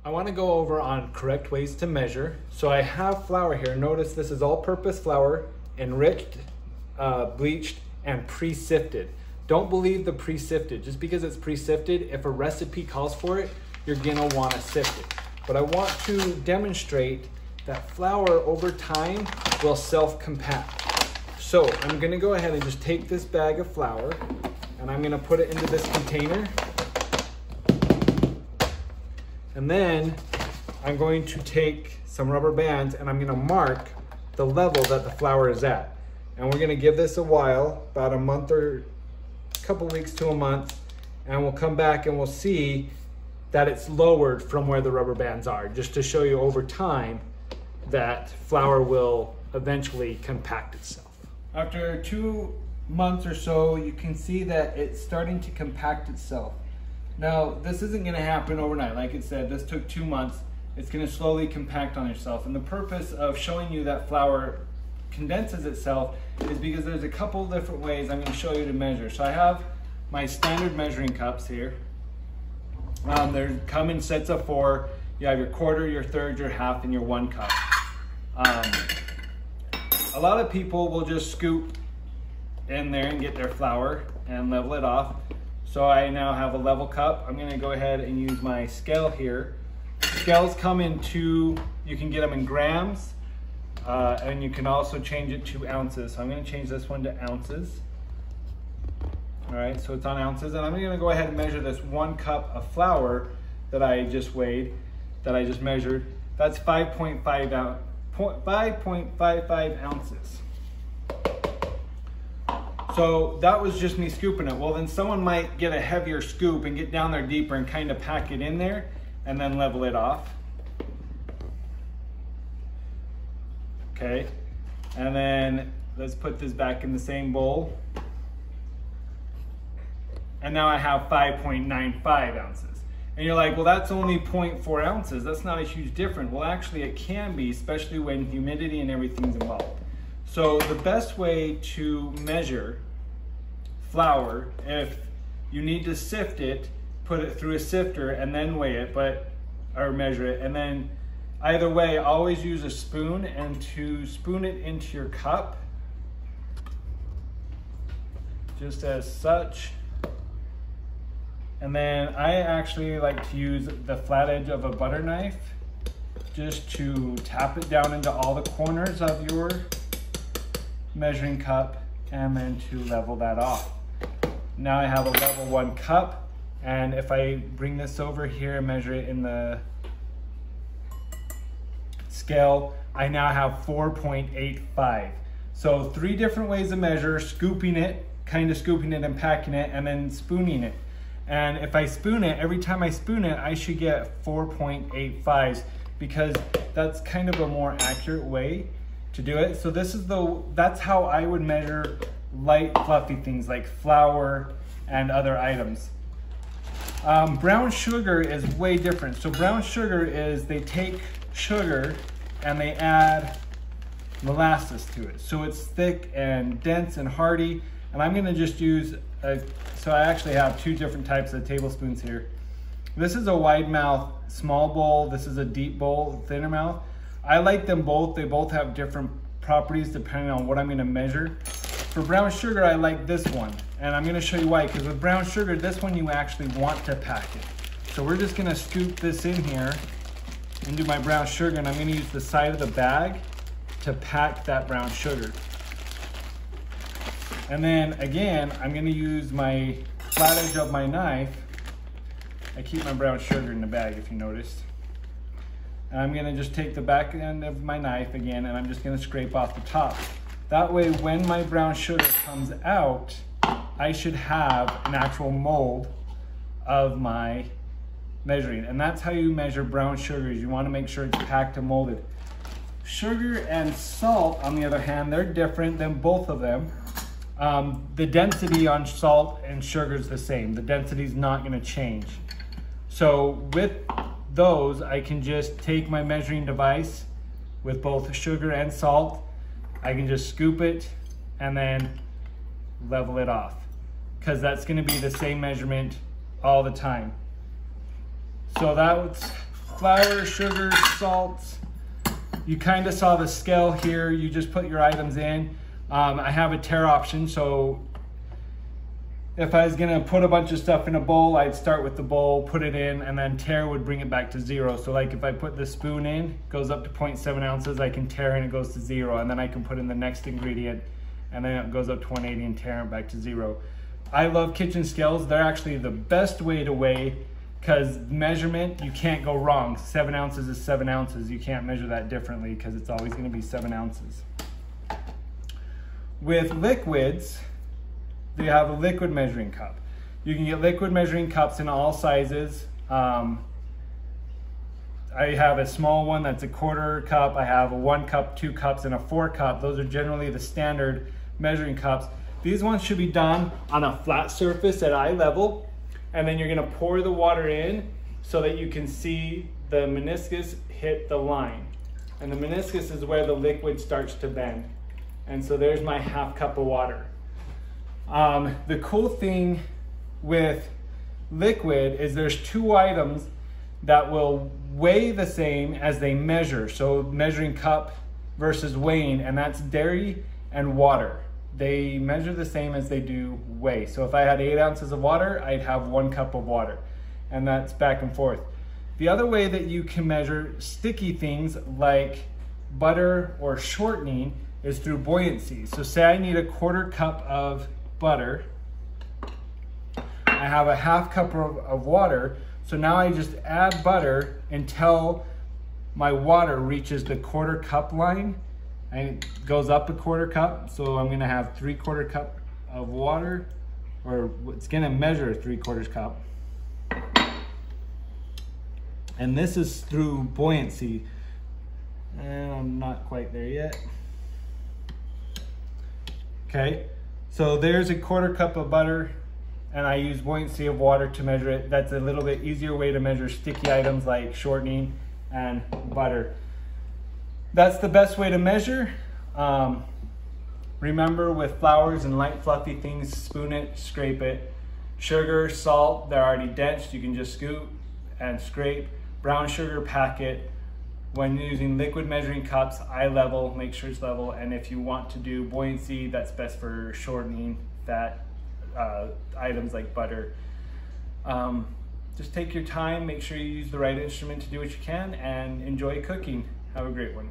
I want to go over on correct ways to measure. So I have flour here. Notice this is all-purpose flour, enriched, bleached, and pre-sifted. Don't believe the pre-sifted. Just because it's pre-sifted, if a recipe calls for it, you're gonna want to sift it. But I want to demonstrate that flour over time will self-compact. So I'm gonna go ahead and just take this bag of flour and I'm gonna put it into this container. And then I'm going to take some rubber bands and I'm gonna mark the level that the flour is at. And we're gonna give this a while, about a month or a couple weeks to a month, and we'll come back and we'll see that it's lowered from where the rubber bands are, just to show you over time that flour will eventually compact itself. After 2 months or so, you can see that it's starting to compact itself. Now, this isn't gonna happen overnight. Like it said, this took 2 months. It's gonna slowly compact on itself. And the purpose of showing you that flour condenses itself is because there's a couple different ways I'm gonna show you to measure. So I have my standard measuring cups here. They come in sets of 4. You have your quarter, your third, your half, and your 1 cup. A lot of people will just scoop in there and get their flour and level it off. So I now have a level cup. I'm gonna go ahead and use my scale here. Scales come in you can get them in grams, and you can also change it to ounces. So I'm gonna change this one to ounces. All right, so it's on ounces, and I'm gonna go ahead and measure this 1 cup of flour that I just weighed, that I just measured. That's 5.55 ounces. So that was just me scooping it. Well, then someone might get a heavier scoop and get down there deeper and kind of pack it in there and then level it off. Okay, and then let's put this back in the same bowl. And now I have 5.95 ounces. And you're like, well, that's only 0.4 ounces. That's not a huge difference. Well, actually it can be, especially when humidity and everything's involved. So the best way to measure flour, if you need to sift it, put it through a sifter and then weigh it, or measure it. And then either way, always use a spoon, and to spoon it into your cup, just as such. And then I actually like to use the flat edge of a butter knife just to tap it down into all the corners of your measuring cup and then to level that off. Now I have a level 1 cup, and if I bring this over here and measure it in the scale, I now have 4.85. So 3 different ways to measure: scooping it, kind of scooping it and packing it, and then spooning it. And if I spoon it, every time I spoon it, I should get 4.85s, because that's kind of a more accurate way to do it. So that's how I would measure light, fluffy things like flour and other items. Brown sugar is way different. So brown sugar is, they take sugar and they add molasses to it. So it's thick and dense and hearty. And I'm gonna just use so I actually have 2 different types of tablespoons here. This is a wide mouth small bowl. This is a deep bowl, thinner mouth. I like them both. They both have different properties depending on what I'm gonna measure. For brown sugar, I like this one. And I'm gonna show you why, because with brown sugar, this one you actually want to pack it. So we're just gonna scoop this in here into my brown sugar, and I'm gonna use the side of the bag to pack that brown sugar. And then again, I'm gonna use my flat edge of my knife. I keep my brown sugar in the bag, if you noticed. And I'm gonna just take the back end of my knife again, and I'm just gonna scrape off the top. That way, when my brown sugar comes out, I should have an actual mold of my measuring. And that's how you measure brown sugar, is you wanna make sure it's packed and molded. Sugar and salt, on the other hand, they're different than both of them. The density on salt and sugar is the same. The density is not going to change. So with those, I can just take my measuring device with both sugar and salt. I can just scoop it and then level it off, because that's going to be the same measurement all the time. So that's flour, sugar, salt. You kind of saw the scale here. You just put your items in. I have a tare option, so if I was gonna put a bunch of stuff in a bowl, I'd start with the bowl, put it in, and then tare would bring it back to 0. So like if I put the spoon in, it goes up to 0.7 ounces, I can tare and it goes to 0, and then I can put in the next ingredient, and then it goes up to 180 and tare it back to 0. I love kitchen scales. They're actually the best way to weigh, because measurement, you can't go wrong. 7 ounces is 7 ounces. You can't measure that differently because it's always gonna be 7 ounces. With liquids, they have a liquid measuring cup. You can get liquid measuring cups in all sizes. I have a small one that's a 1/4 cup. I have a 1 cup, 2 cups, and a 4 cup. Those are generally the standard measuring cups. These ones should be done on a flat surface at eye level, and then you're gonna pour the water in so that you can see the meniscus hit the line. And the meniscus is where the liquid starts to bend. And so there's my 1/2 cup of water. The cool thing with liquid is there's 2 items that will weigh the same as they measure. So measuring cup versus weighing, and that's dairy and water. They measure the same as they do weigh. So if I had 8 ounces of water, I'd have 1 cup of water, and that's back and forth. The other way that you can measure sticky things like butter or shortening is through buoyancy. So say I need a 1/4 cup of butter. I have a 1/2 cup of water. So now I just add butter until my water reaches the 1/4 cup line, and it goes up a 1/4 cup. So I'm gonna have 3/4 cup of water, or it's gonna measure 3/4 cup. And this is through buoyancy. And I'm not quite there yet. Okay. So there's a 1/4 cup of butter, and I use buoyancy of water to measure it. That's a little bit easier way to measure sticky items like shortening and butter. That's the best way to measure. Remember, with flours and light fluffy things, spoon it, scrape it. Sugar, salt, they're already drenched. You can just scoop and scrape. Brown sugar, pack it. When using liquid measuring cups, eye level, make sure it's level. And if you want to do buoyancy, that's best for shortening fat items like butter. Just take your time, make sure you use the right instrument to do what you can, and enjoy cooking. Have a great one.